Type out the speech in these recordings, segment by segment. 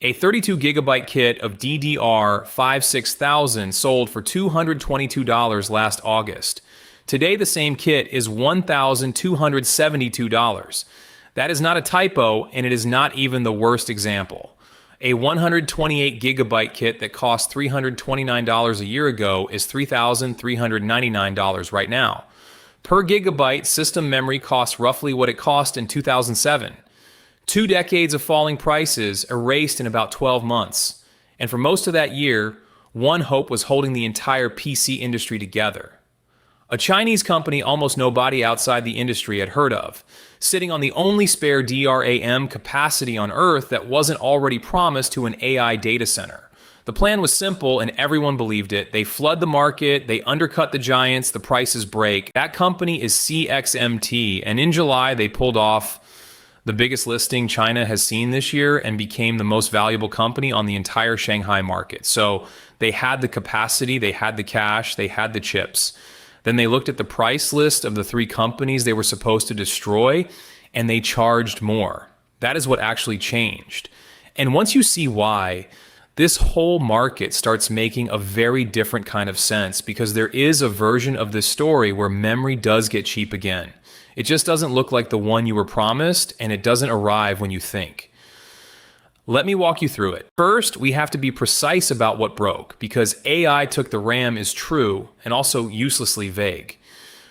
A 32 gigabyte kit of DDR5 6000 sold for $222 last August. Today, the same kit is $1,272. That is not a typo, and it is not even the worst example. A 128 gigabyte kit that cost $329 a year ago is $3,399 right now. Per gigabyte, system memory costs roughly what it cost in 2007. 2 decades of falling prices erased in about 12 months. And for most of that year, one hope was holding the entire PC industry together. A Chinese company almost nobody outside the industry had heard of, sitting on the only spare DRAM capacity on Earth that wasn't already promised to an AI data center. The plan was simple and everyone believed it. They flood the market, they undercut the giants, the prices break. That company is CXMT, and in July they pulled off the biggest listing China has seen this year and became the most valuable company on the entire Shanghai market. So they had the capacity, they had the cash, they had the chips. Then they looked at the price list of the 3 companies they were supposed to destroy, and they charged more. That is what actually changed. And once you see why, this whole market starts making a very different kind of sense, because there is a version of this story where memory does get cheap again. It just doesn't look like the one you were promised, and it doesn't arrive when you think. Let me walk you through it. First, we have to be precise about what broke, because AI took the RAM is true and also uselessly vague.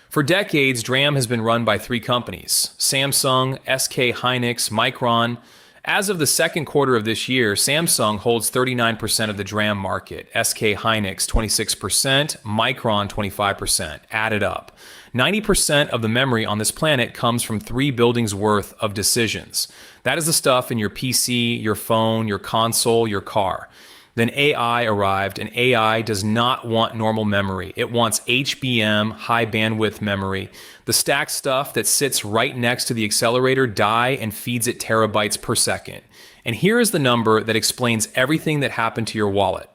For decades, DRAM has been run by 3 companies: Samsung, SK Hynix, Micron. As of the second quarter of this year, Samsung holds 39% of the DRAM market, SK Hynix 26%, Micron 25%, added up. 90% of the memory on this planet comes from 3 buildings worth of decisions. That is the stuff in your PC, your phone, your console, your car. Then AI arrived, and AI does not want normal memory. It wants HBM, high bandwidth memory. The stacked stuff that sits right next to the accelerator die and feeds it terabytes per second. And here is the number that explains everything that happened to your wallet.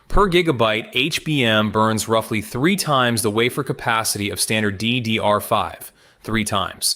Per gigabyte, HBM burns roughly 3 times the wafer capacity of standard DDR5. 3 times.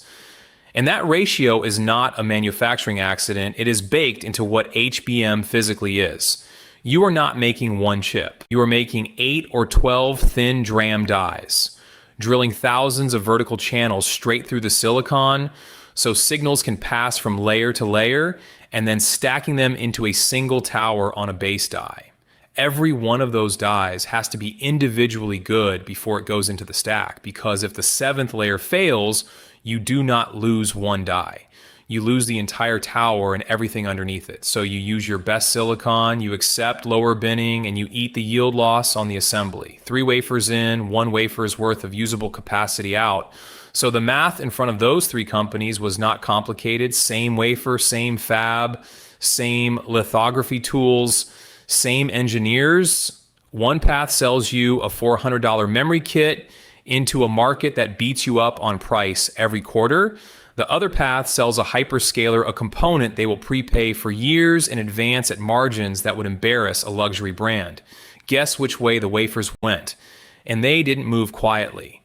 And that ratio is not a manufacturing accident. It is baked into what HBM physically is. You are not making one chip. You are making 8 or 12 thin DRAM dies, drilling thousands of vertical channels straight through the silicon so signals can pass from layer to layer, and then stacking them into a single tower on a base die. Every one of those dies has to be individually good before it goes into the stack, because if the 7th layer fails, you do not lose one die. You lose the entire tower and everything underneath it. So you use your best silicon, you accept lower binning, and you eat the yield loss on the assembly. 3 wafers in, 1 wafer's worth of usable capacity out. So the math in front of those 3 companies was not complicated. Same wafer, same fab, same lithography tools, same engineers. One path sells you a $400 memory kit into a market that beats you up on price every quarter. The other path sells a hyperscaler a component they will prepay for years in advance at margins that would embarrass a luxury brand. Guess which way the wafers went. And they didn't move quietly.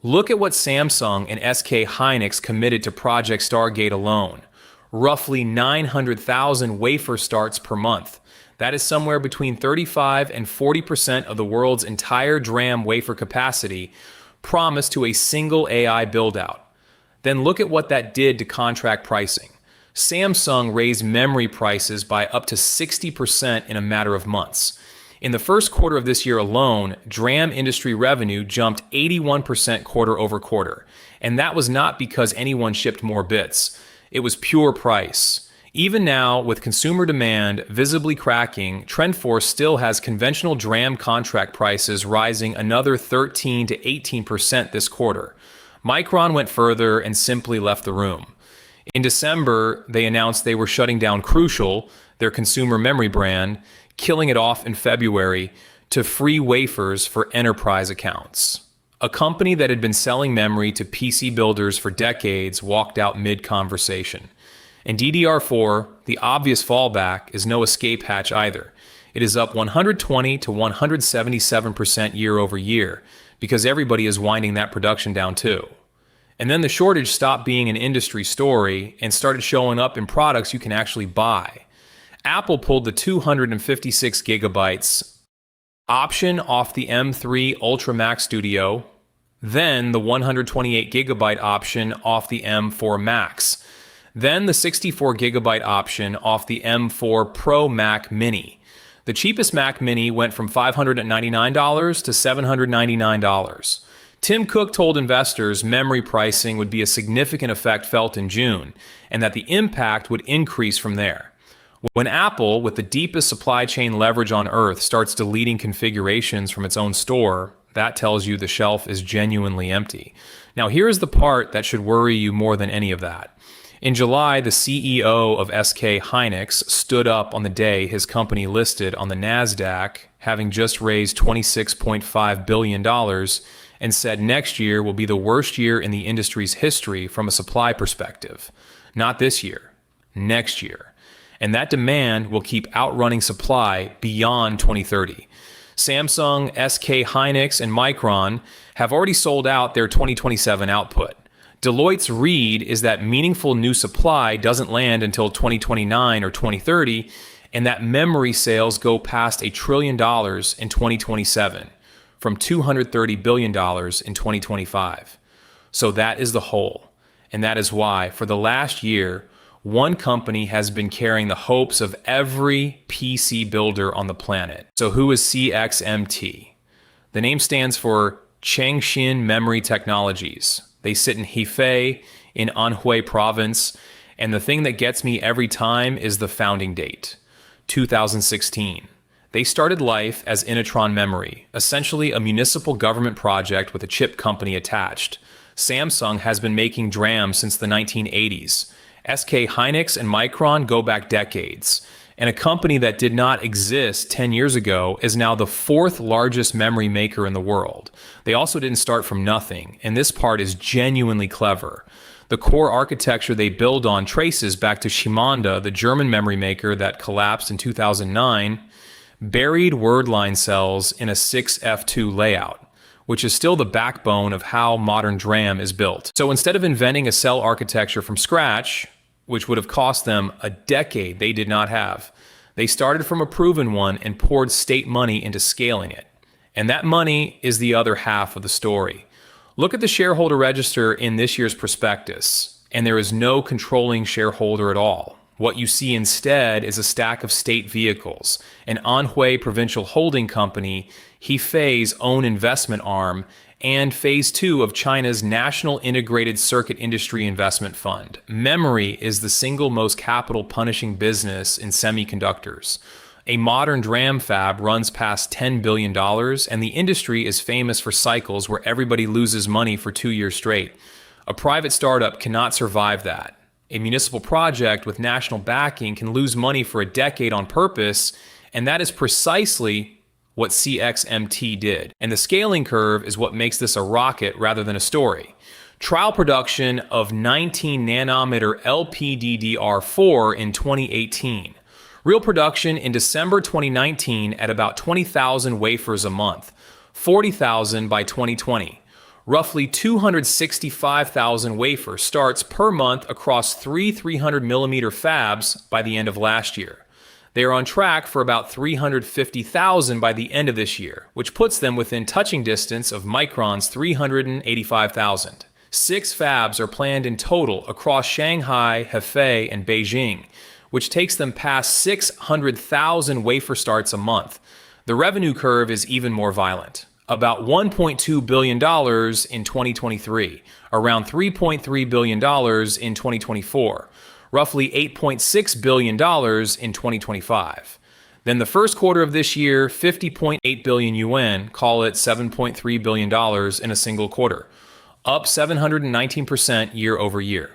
Look at what Samsung and SK Hynix committed to Project Stargate alone. Roughly 900,000 wafer starts per month. That is somewhere between 35 and 40% of the world's entire DRAM wafer capacity promised to a single AI build-out. Then look at what that did to contract pricing. Samsung raised memory prices by up to 60% in a matter of months. In the first quarter of this year alone, DRAM industry revenue jumped 81% quarter over quarter. And that was not because anyone shipped more bits. It was pure price. Even now, with consumer demand visibly cracking, TrendForce still has conventional DRAM contract prices rising another 13 to 18% this quarter. Micron went further and simply left the room. In December, they announced they were shutting down Crucial, their consumer memory brand, killing it off in February to free wafers for enterprise accounts. A company that had been selling memory to PC builders for decades walked out mid-conversation. And DDR4, the obvious fallback, is no escape hatch either. It is up 120 to 177% year over year, because everybody is winding that production down too. And then the shortage stopped being an industry story and started showing up in products you can actually buy. Apple pulled the 256 gigabytes option off the M3 Ultra Max Studio, then the 128 gigabyte option off the M4 Max, then the 64 gigabyte option off the M4 Pro Mac Mini. The cheapest Mac Mini went from $599 to $799. Tim Cook told investors memory pricing would be a significant effect felt in June, and that the impact would increase from there. When Apple, with the deepest supply chain leverage on Earth, starts deleting configurations from its own store, that tells you the shelf is genuinely empty. Now, here is the part that should worry you more than any of that. In July, the CEO of SK Hynix stood up on the day his company listed on the NASDAQ, having just raised $26.5 billion, and said next year will be the worst year in the industry's history from a supply perspective. Not this year, next year. And that demand will keep outrunning supply beyond 2030. Samsung, SK Hynix, and Micron have already sold out their 2027 output. Deloitte's read is that meaningful new supply doesn't land until 2029 or 2030, and that memory sales go past $1 trillion in 2027, from $230 billion in 2025. So that is the whole, and that is why, for the last year, one company has been carrying the hopes of every PC builder on the planet. So who is CXMT? The name stands for Chengxin Memory Technologies. They sit in Hefei in Anhui province, and the thing that gets me every time is the founding date, 2016. They started life as Initron Memory, essentially a municipal government project with a chip company attached. Samsung has been making DRAM since the 1980s. SK Hynix and Micron go back decades, and a company that did not exist 10 years ago is now the fourth largest memory maker in the world. They also didn't start from nothing, and this part is genuinely clever. The core architecture they build on traces back to Shimanda, the German memory maker that collapsed in 2009, buried word line cells in a 6F2 layout, which is still the backbone of how modern DRAM is built. So instead of inventing a cell architecture from scratch, which would have cost them a decade they did not have, they started from a proven one and poured state money into scaling it. And that money is the other half of the story. Look at the shareholder register in this year's prospectus, and there is no controlling shareholder at all. What you see instead is a stack of state vehicles, an Anhui Provincial Holding Company, Hefei's own investment arm, and Phase 2 of China's National Integrated Circuit Industry Investment Fund. Memory is the single most capital-punishing business in semiconductors. A modern DRAM fab runs past $10 billion, and the industry is famous for cycles where everybody loses money for 2 years straight. A private startup cannot survive that. A municipal project with national backing can lose money for a decade on purpose, and that is precisely what CXMT did. And the scaling curve is what makes this a rocket rather than a story. Trial production of 19 nanometer LPDDR4 in 2018. Real production in December 2019 at about 20,000 wafers a month, 40,000 by 2020. Roughly 265,000 wafer starts per month across three 300mm fabs by the end of last year. They are on track for about 350,000 by the end of this year, which puts them within touching distance of Micron's 385,000. 6 fabs are planned in total across Shanghai, Hefei, and Beijing, which takes them past 600,000 wafer starts a month. The revenue curve is even more violent. About $1.2 billion in 2023, around $3.3 billion in 2024, roughly $8.6 billion in 2025. Then the first quarter of this year, 50.8 billion yuan, call it $7.3 billion in a single quarter, up 719% year over year.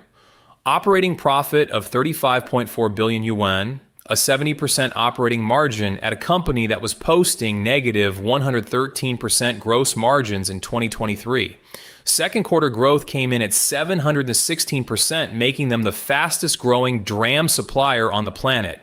Operating profit of 35.4 billion yuan, a 70% operating margin at a company that was posting negative 113% gross margins in 2023. Second quarter growth came in at 716%, making them the fastest growing DRAM supplier on the planet.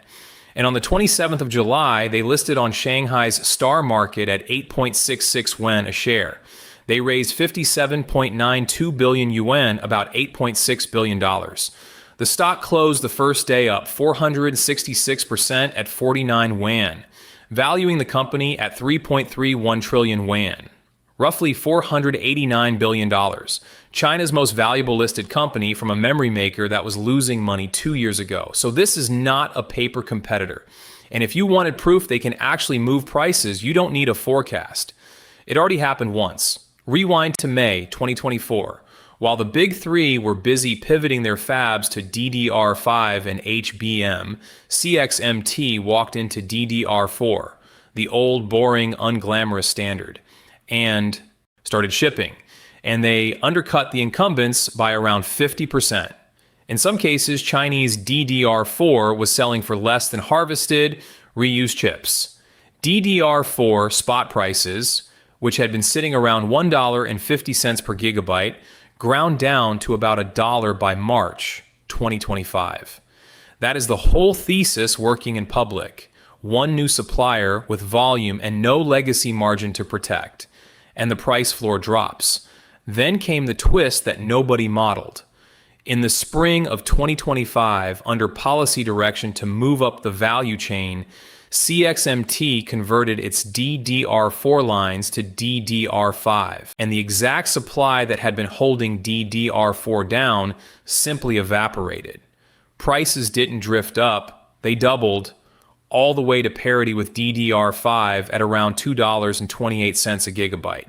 And on the 27th of July, they listed on Shanghai's Star Market at 8.66 yuan a share. They raised 57.92 billion yuan, about $8.6 billion. The The stock closed the first day up 466% at 49 yuan, valuing the company at 3.31 trillion yuan, roughly $489 billion. China's most valuable listed company from a memory maker that was losing money 2 years ago. So this is not a paper competitor. And if you wanted proof they can actually move prices, you don't need a forecast. It already happened once. Rewind to May 2024. While the big three were busy pivoting their fabs to DDR5 and HBM, CXMT walked into DDR4, the old, boring, unglamorous standard, and started shipping. And they undercut the incumbents by around 50%. In some cases, Chinese DDR4 was selling for less than harvested, reused chips. DDR4 spot prices, which had been sitting around $1.50 per gigabyte, ground down to about $1 by March 2025. That is the whole thesis working in public. One new supplier with volume and no legacy margin to protect. And the price floor drops. Then came the twist that nobody modeled. In the spring of 2025, under policy direction to move up the value chain, CXMT converted its DDR4 lines to DDR5, and the exact supply that had been holding DDR4 down simply evaporated. Prices didn't drift up, they doubled, all the way to parity with DDR5 at around $2.28 a gigabyte.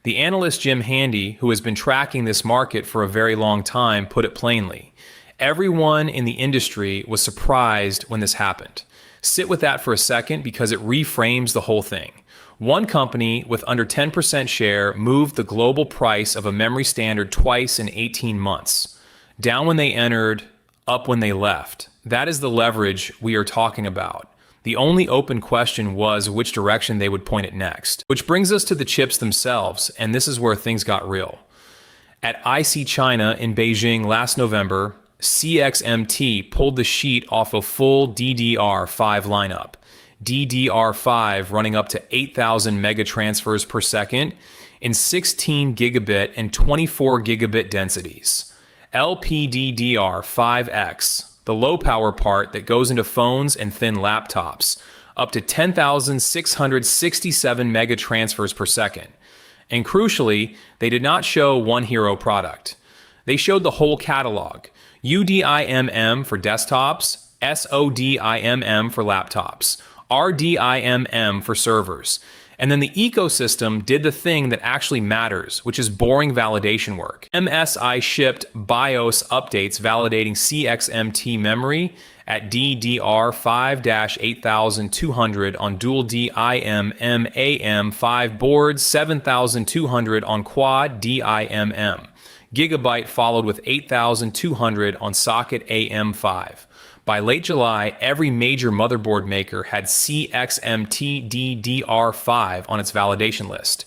The analyst Jim Handy, who has been tracking this market for a very long time, put it plainly. Everyone in the industry was surprised when this happened. Sit with that for a second because it reframes the whole thing. One company with under 10% share moved the global price of a memory standard twice in 18 months. Down when they entered, up when they left. That is the leverage we are talking about. The only open question was which direction they would point it next. Which brings us to the chips themselves, and this is where things got real. At IC China in Beijing last November, CXMT pulled the sheet off a full DDR5 lineup. DDR5 running up to 8,000 mega transfers per second in 16 gigabit and 24 gigabit densities. LPDDR5X, the low power part that goes into phones and thin laptops, up to 10,667 mega transfers per second. And crucially, they did not show one hero product. They showed the whole catalog. UDIMM for desktops, SODIMM for laptops, RDIMM for servers. And then the ecosystem did the thing that actually matters, which is boring validation work. MSI shipped BIOS updates validating CXMT memory at DDR5-8200 on dual DIMM AM5 boards, 7200 on quad DIMM. Gigabyte followed with 8200 on socket AM5. By late July, every major motherboard maker had CXMT DDR5 on its validation list.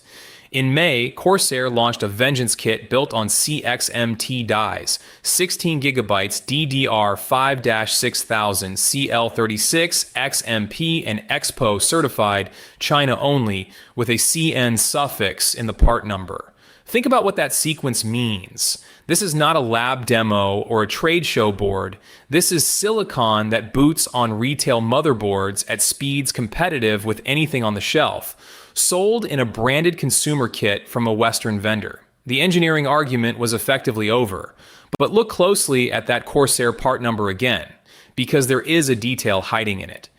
In May, Corsair launched a Vengeance kit built on CXMT dies, 16 gigabytes DDR5-6000 CL36 XMP and Expo certified, China only, with a CN suffix in the part number. Think about what that sequence means. This is not a lab demo or a trade show board. This is silicon that boots on retail motherboards at speeds competitive with anything on the shelf, sold in a branded consumer kit from a Western vendor. The engineering argument was effectively over. But look closely at that Corsair part number again, because there is a detail hiding in it.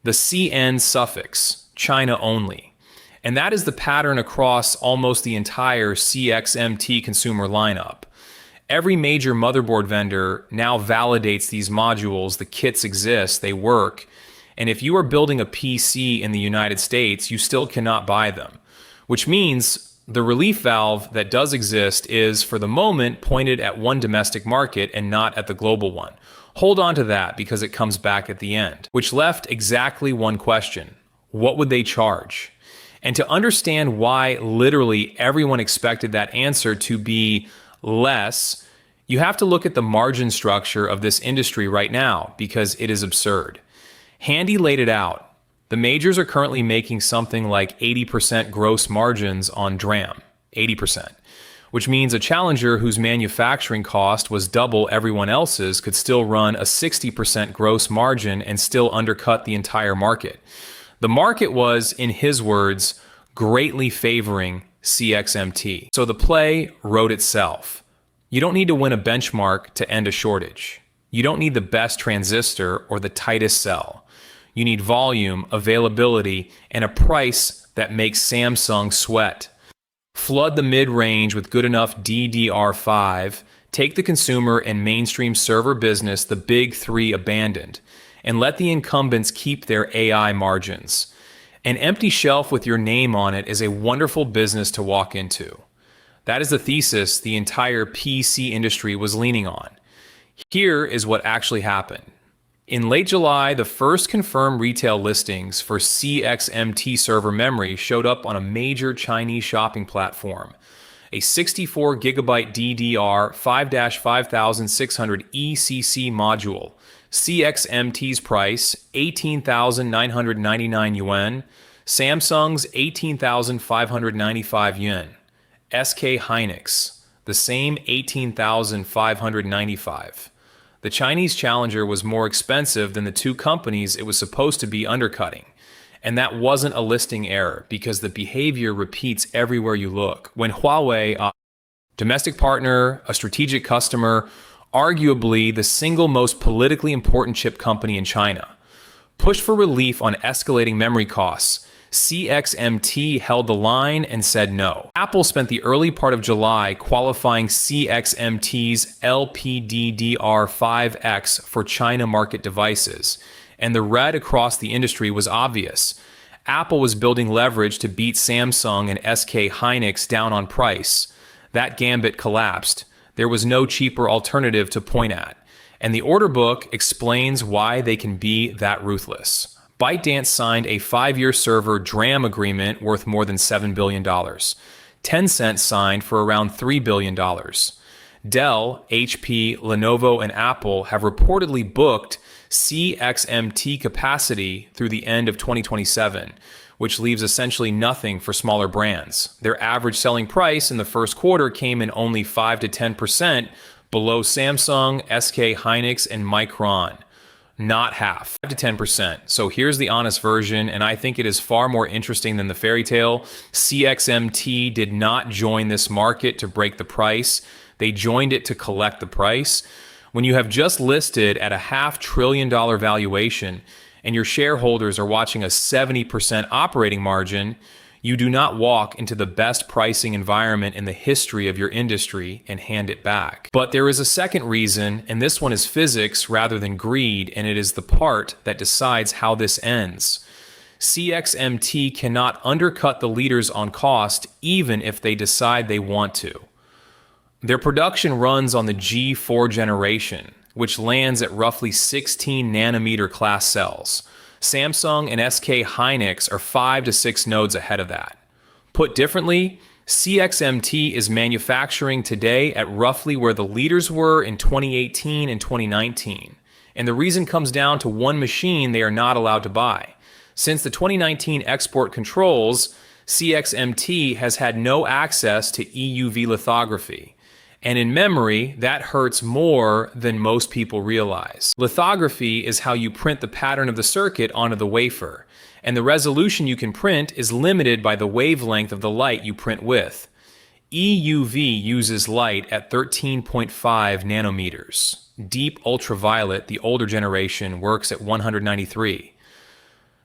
The CN suffix, China only. And that is the pattern across almost the entire CXMT consumer lineup. Every major motherboard vendor now validates these modules. The kits exist, they work. And if you are building a PC in the United States, you still cannot buy them. Which means the relief valve that does exist is, for the moment, pointed at one domestic market and not at the global one. Hold on to that because it comes back at the end. Which left exactly one question. What would they charge? And to understand why literally everyone expected that answer to be less, you have to look at the margin structure of this industry right now because it is absurd. Handy laid it out. The majors are currently making something like 80% gross margins on DRAM. 80%. which means a challenger whose manufacturing cost was double everyone else's could still run a 60% gross margin and still undercut the entire market. The market was, in his words, greatly favoring CXMT. So the play wrote itself. You don't need to win a benchmark to end a shortage. You don't need the best transistor or the tightest cell. You need volume, availability, and a price that makes Samsung sweat. Flood the mid-range with good enough DDR5, take the consumer and mainstream server business the big three abandoned, and let the incumbents keep their AI margins. An empty shelf with your name on it is a wonderful business to walk into. That is the thesis the entire PC industry was leaning on. Here is what actually happened. In late July, the first confirmed retail listings for CXMT server memory showed up on a major Chinese shopping platform. A 64 gigabyte DDR5-5600 ECC module. CXMT's price, 18,999 yuan. Samsung's 18,595 yuan. SK Hynix, the same 18,595. The Chinese challenger was more expensive than the two companies it was supposed to be undercutting. And that wasn't a listing error because the behavior repeats everywhere you look. When Huawei, a domestic partner, a strategic customer, arguably the single most politically important chip company in China, pushed for relief on escalating memory costs, CXMT held the line and said no. Apple spent the early part of July qualifying CXMT's LPDDR5X for China market devices, and the red across the industry was obvious. Apple was building leverage to beat Samsung and SK Hynix down on price. That gambit collapsed. There was no cheaper alternative to point at, and the order book explains why they can be that ruthless. ByteDance signed a 5-year server DRAM agreement worth more than $7 billion. Tencent signed for around $3 billion. Dell, HP, Lenovo, and Apple have reportedly booked CXMT capacity through the end of 2027, which leaves essentially nothing for smaller brands. Their average selling price in the first quarter came in only 5 to 10% below Samsung, SK Hynix, and Micron. Not half, 5 to 10%. So here's the honest version, and I think it is far more interesting than the fairy tale. CXMT did not join this market to break the price. They joined it to collect the price. When you have just listed at a $500 billion valuation and your shareholders are watching a 70% operating margin, you do not walk into the best pricing environment in the history of your industry and hand it back. But there is a second reason, and this one is physics rather than greed, and it is the part that decides how this ends. CXMT cannot undercut the leaders on cost even if they decide they want to. Their production runs on the G4 generation, which lands at roughly 16 nanometer class cells. Samsung and SK Hynix are 5 to 6 nodes ahead of that. Put differently, CXMT is manufacturing today at roughly where the leaders were in 2018 and 2019. And the reason comes down to one machine they are not allowed to buy. Since the 2019 export controls, CXMT has had no access to EUV lithography. And in memory, that hurts more than most people realize. Lithography is how you print the pattern of the circuit onto the wafer, and the resolution you can print is limited by the wavelength of the light you print with. EUV uses light at 13.5 nanometers. Deep ultraviolet, the older generation, works at 193.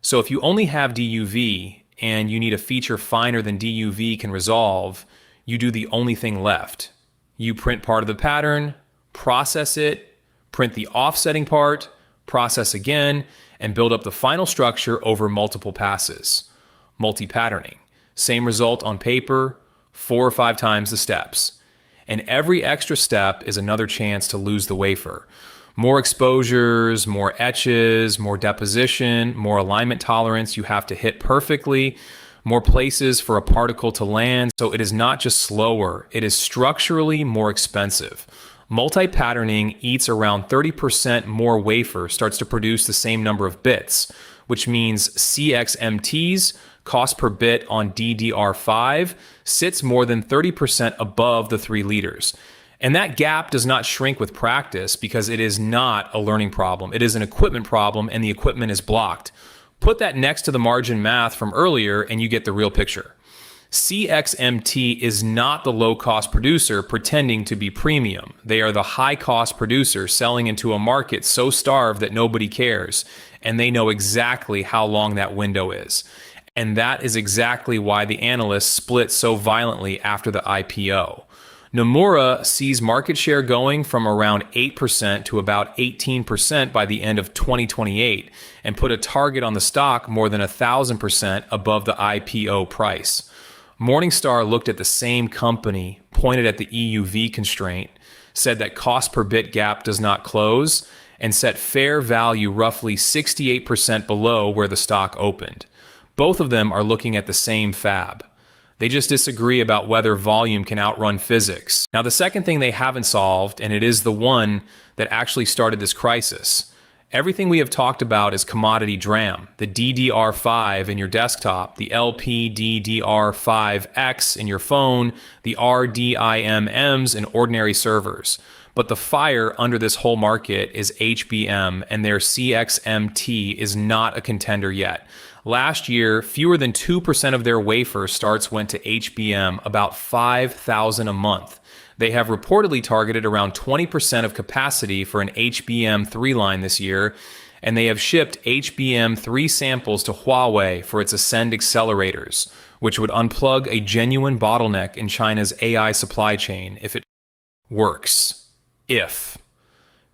So if you only have DUV and you need a feature finer than DUV can resolve, you do the only thing left. You print part of the pattern, process it, print the offsetting part, process again, and build up the final structure over multiple passes. Multi-patterning. Same result on paper, 4 or 5 times the steps. And every extra step is another chance to lose the wafer. More exposures, more etches, more deposition, more alignment tolerance you have to hit perfectly, more places for a particle to land. So it is not just slower, it is structurally more expensive. Multi-patterning eats around 30% more wafer starts to produce the same number of bits, which means CXMT's cost per bit on DDR5 sits more than 30% above the 3 liters. And that gap does not shrink with practice because it is not a learning problem. It is an equipment problem, and the equipment is blocked. Put that next to the margin math from earlier and you get the real picture. CXMT is not the low-cost producer pretending to be premium. They are the high-cost producer selling into a market so starved that nobody cares, and they know exactly how long that window is. And that is exactly why the analysts split so violently after the IPO. Nomura sees market share going from around 8% to about 18% by the end of 2028 and put a target on the stock more than 1,000% above the IPO price. Morningstar looked at the same company, pointed at the EUV constraint, said that cost per bit gap does not close, and set fair value roughly 68% below where the stock opened. Both of them are looking at the same fab. They just disagree about whether volume can outrun physics. Now, the second thing they haven't solved, and it is the one that actually started this crisis, everything we have talked about is commodity DRAM, the DDR5 in your desktop, the LPDDR5X in your phone, the RDIMMs in ordinary servers. But the fire under this whole market is HBM, and their CXMT is not a contender yet. Last year, fewer than 2% of their wafer starts went to HBM, about 5,000 a month. They have reportedly targeted around 20% of capacity for an HBM3 line this year, and they have shipped HBM3 samples to Huawei for its Ascend accelerators, which would unplug a genuine bottleneck in China's AI supply chain if it works.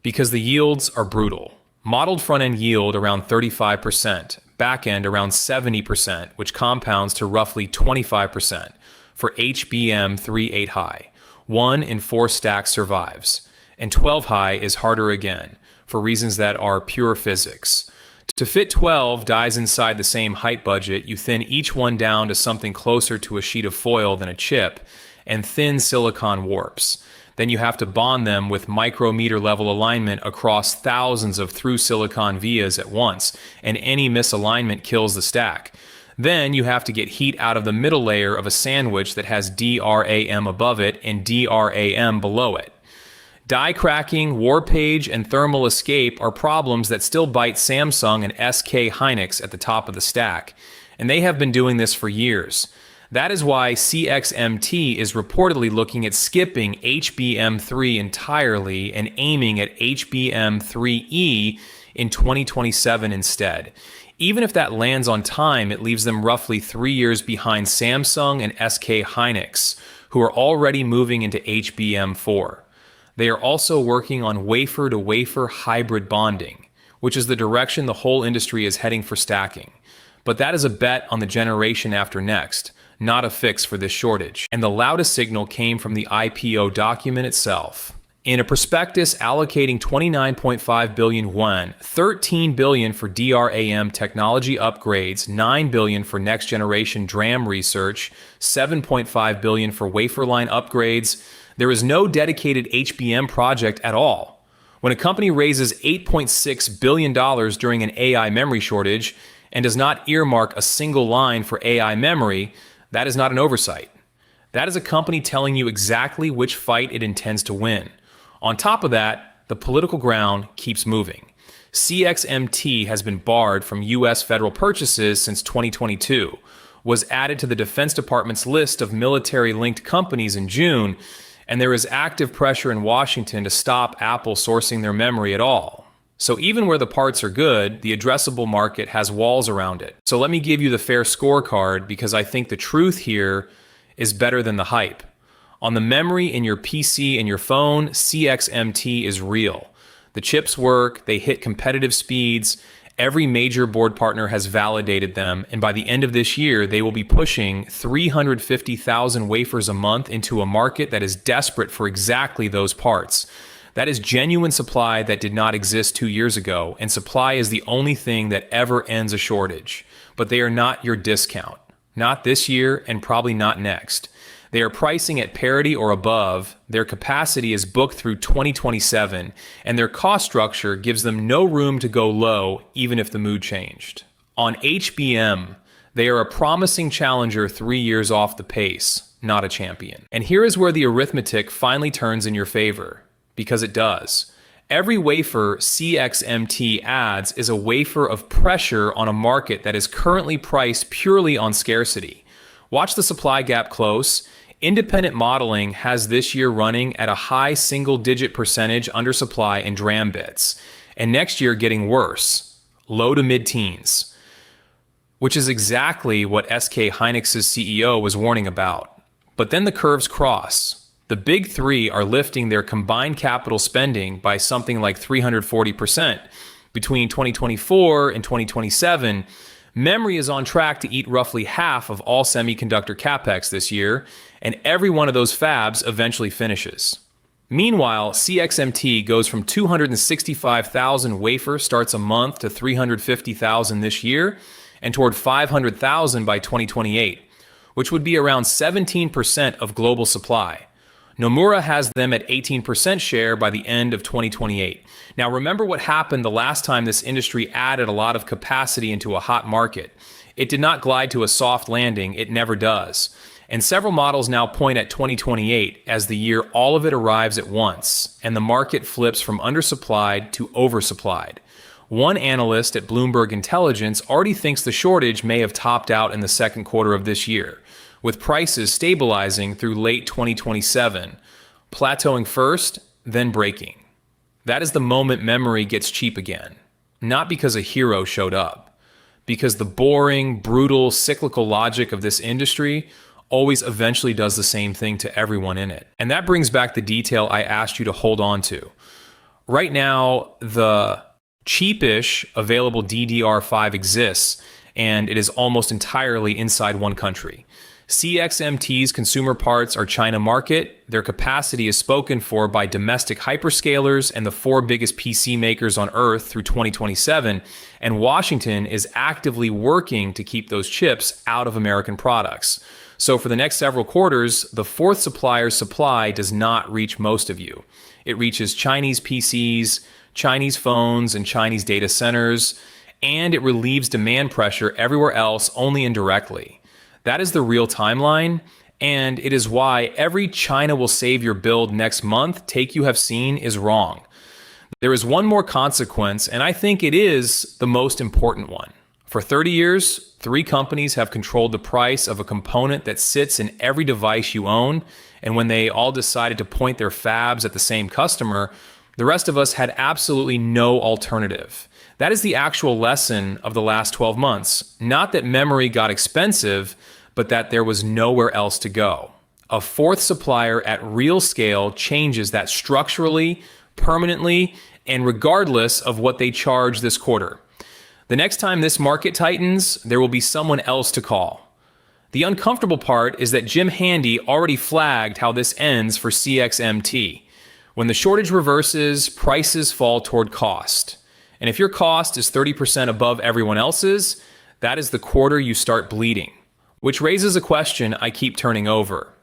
Because the yields are brutal. Modeled front-end yield around 35%, back-end around 70%, which compounds to roughly 25% for HBM3 8 high. 1 in 4 stacks survives, and 12 high is harder again, for reasons that are pure physics. To fit 12 dies inside the same height budget, you thin each one down to something closer to a sheet of foil than a chip, and thin silicon warps. Then you have to bond them with micrometer level alignment across thousands of through silicon vias at once, and any misalignment kills the stack. Then you have to get heat out of the middle layer of a sandwich that has DRAM above it and DRAM below it. Die cracking, warpage, and thermal escape are problems that still bite Samsung and SK Hynix at the top of the stack, and they have been doing this for years. That is why CXMT is reportedly looking at skipping HBM3 entirely and aiming at HBM3E in 2027 instead. Even if that lands on time, it leaves them roughly 3 years behind Samsung and SK Hynix, who are already moving into HBM4. They are also working on wafer-to-wafer hybrid bonding, which is the direction the whole industry is heading for stacking. But that is a bet on the generation after next, not a fix for this shortage. And the loudest signal came from the IPO document itself. In a prospectus allocating 29.5 billion yuan, 13 billion for DRAM technology upgrades, 9 billion for next generation DRAM research, 7.5 billion for wafer line upgrades, there is no dedicated HBM project at all. When a company raises $8.6 billion during an AI memory shortage and does not earmark a single line for AI memory, that is not an oversight. That is a company telling you exactly which fight it intends to win. On top of that, the political ground keeps moving. CXMT has been barred from U.S. federal purchases since 2022, was added to the Defense Department's list of military-linked companies in June, and there is active pressure in Washington to stop Apple sourcing their memory at all. So even where the parts are good, the addressable market has walls around it. So let me give you the fair scorecard because I think the truth here is better than the hype. On the memory in your PC and your phone, CXMT is real. The chips work, they hit competitive speeds, every major board partner has validated them, and by the end of this year, they will be pushing 350,000 wafers a month into a market that is desperate for exactly those parts. That is genuine supply that did not exist 2 years ago, and supply is the only thing that ever ends a shortage. But they are not your discount. Not this year, and probably not next. They are pricing at parity or above, their capacity is booked through 2027, and their cost structure gives them no room to go low even if the mood changed. On HBM, they are a promising challenger 3 years off the pace, not a champion. And here is where the arithmetic finally turns in your favor, because it does. Every wafer CXMT adds is a wafer of pressure on a market that is currently priced purely on scarcity. Watch the supply gap close. Independent modeling has this year running at a high single-digit percentage undersupply in DRAM bits, and next year getting worse, low to mid-teens, which is exactly what SK Hynix's CEO was warning about. But then the curves cross. The big three are lifting their combined capital spending by something like 340%. Between 2024 and 2027, memory is on track to eat roughly half of all semiconductor capex this year, and every one of those fabs eventually finishes. Meanwhile, CXMT goes from 265,000 wafer starts a month to 350,000 this year, and toward 500,000 by 2028, which would be around 17% of global supply. Nomura has them at 18% share by the end of 2028. Now remember what happened the last time this industry added a lot of capacity into a hot market. It did not glide to a soft landing, it never does. And several models now point at 2028 as the year all of it arrives at once, and the market flips from undersupplied to oversupplied. One analyst at Bloomberg Intelligence already thinks the shortage may have topped out in the second quarter of this year, with prices stabilizing through late 2027, plateauing first, then breaking. That is the moment memory gets cheap again. Not because a hero showed up, because the boring, brutal, cyclical logic of this industry always eventually does the same thing to everyone in it. And that brings back the detail I asked you to hold on to. Right now, the cheapish available DDR5 exists, and it is almost entirely inside one country. CXMT's consumer parts are China market. Their capacity is spoken for by domestic hyperscalers and the 4 biggest PC makers on Earth through 2027, and Washington is actively working to keep those chips out of American products. So for the next several quarters, the fourth supplier's supply does not reach most of you. It reaches Chinese PCs, Chinese phones, and Chinese data centers, and it relieves demand pressure everywhere else only indirectly. That is the real timeline, and it is why every China will save your build next month take you have seen is wrong. There is one more consequence, and I think it is the most important one. For 30 years, 3 companies have controlled the price of a component that sits in every device you own, and when they all decided to point their fabs at the same customer, the rest of us had absolutely no alternative. That is the actual lesson of the last 12 months. Not that memory got expensive, but that there was nowhere else to go. A fourth supplier at real scale changes that structurally, permanently, and regardless of what they charge this quarter. The next time this market tightens, there will be someone else to call. The uncomfortable part is that Jim Handy already flagged how this ends for CXMT. When the shortage reverses, prices fall toward cost. And if your cost is 30% above everyone else's, that is the quarter you start bleeding. Which raises a question I keep turning over.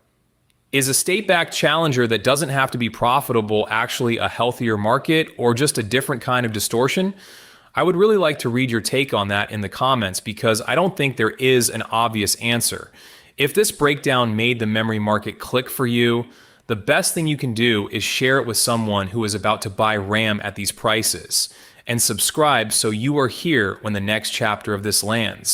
Is a state-backed challenger that doesn't have to be profitable actually a healthier market or just a different kind of distortion? I would really like to read your take on that in the comments because I don't think there is an obvious answer. If this breakdown made the memory market click for you, the best thing you can do is share it with someone who is about to buy RAM at these prices, and subscribe so you are here when the next chapter of this lands.